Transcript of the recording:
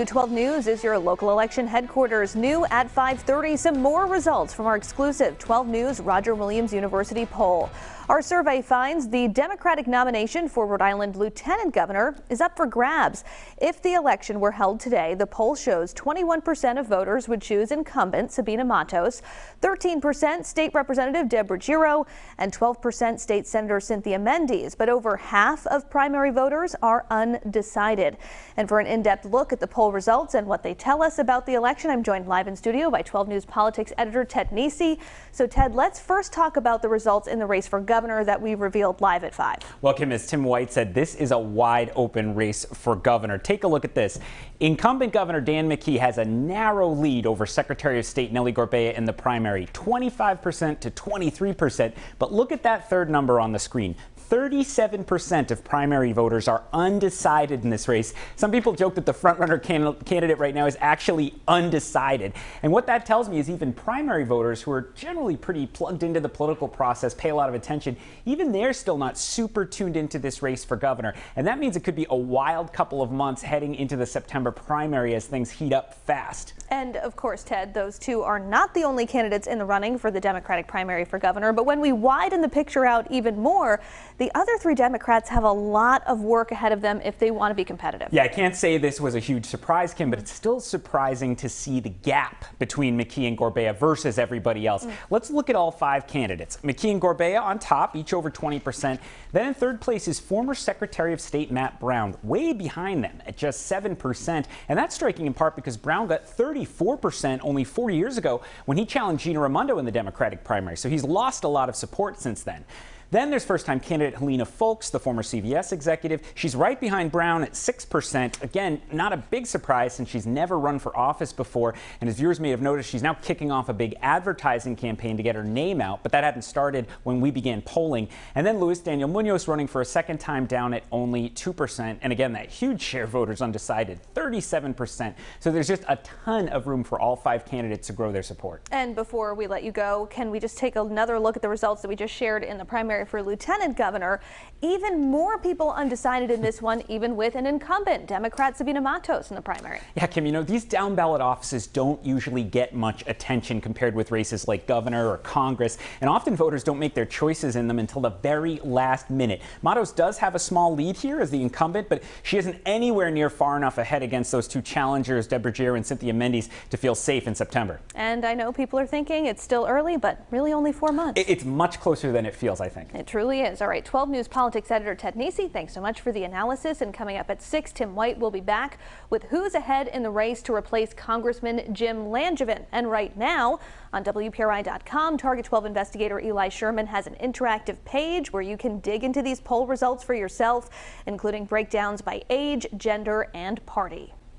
12 News is your local election headquarters. New at 5:30, some more results from our exclusive 12 News Roger Williams University poll. Our survey finds the Democratic nomination for Rhode Island Lieutenant Governor is up for grabs. If the election were held today, the poll shows 21% of voters would choose incumbent Sabina Matos, 13% State Representative Deborah Giro, and 12% State Senator Cynthia Mendes. But over half of primary voters are undecided. And for an in-depth look at the poll results and what they tell us about the election, I'm joined live in studio by 12 News politics editor Ted Nesi. So Ted, let's first talk about the results in the race for governor that we revealed live at 5. Well, Kim, as Tim White said, this is a wide open race for governor. Take a look at this. Incumbent Governor Dan McKee has a narrow lead over Secretary of State Nellie Gorbea in the primary, 25% to 23%. But look at that third number on the screen. 37% of primary voters are undecided in this race. Some people joke that the frontrunner candidate right now is actually undecided. And what that tells me is even primary voters, who are generally pretty plugged into the political process, pay a lot of attention, even they're still not super tuned into this race for governor. And that means it could be a wild couple of months heading into the September primary as things heat up fast. And of course, Ted, those two are not the only candidates in the running for the Democratic primary for governor. But when we widen the picture out even more, the other three Democrats have a lot of work ahead of them if they want to be competitive. Yeah, I can't say this was a huge surprise, Kim, but it's still surprising to see the gap between McKee and Gorbea versus everybody else. Let's look at all 5 candidates. McKee and Gorbea on top, each over 20%. Then in third place is former Secretary of State Matt Brown, way behind them at just 7%. And that's striking in part because Brown got 34% only 4 years ago when he challenged Gina Raimondo in the Democratic primary. So he's lost a lot of support since then. Then there's first-time candidate Helena Folks, the former CVS executive. She's right behind Brown at 6%. Again, not a big surprise since she's never run for office before. And as viewers may have noticed, she's now kicking off a big advertising campaign to get her name out. But that hadn't started when we began polling. And then Luis Daniel Munoz running for a second time down at only 2%. And again, that huge share of voters undecided, 37%. So there's just a ton of room for all 5 candidates to grow their support. And before we let you go, can we just take another look at the results that we just shared in the primary for lieutenant governor? Even more people undecided in this one, even with an incumbent, Democrat Sabina Matos, in the primary. Yeah, Kim, you know, these down ballot offices don't usually get much attention compared with races like governor or Congress, and often voters don't make their choices in them until the very last minute. Matos does have a small lead here as the incumbent, but she isn't anywhere near far enough ahead against those two challengers, Deborah Giro and Cynthia Mendes, to feel safe in September. And I know people are thinking it's still early, but really only 4 months. It's much closer than it feels, I think. It truly is. All right, 12 News politics editor Ted Nesi, thanks so much for the analysis. And coming up at 6, Tim White will be back with who's ahead in the race to replace Congressman Jim Langevin. And right now on WPRI.com, Target 12 investigator Eli Sherman has an interactive page where you can dig into these poll results for yourself, including breakdowns by age, gender, and party.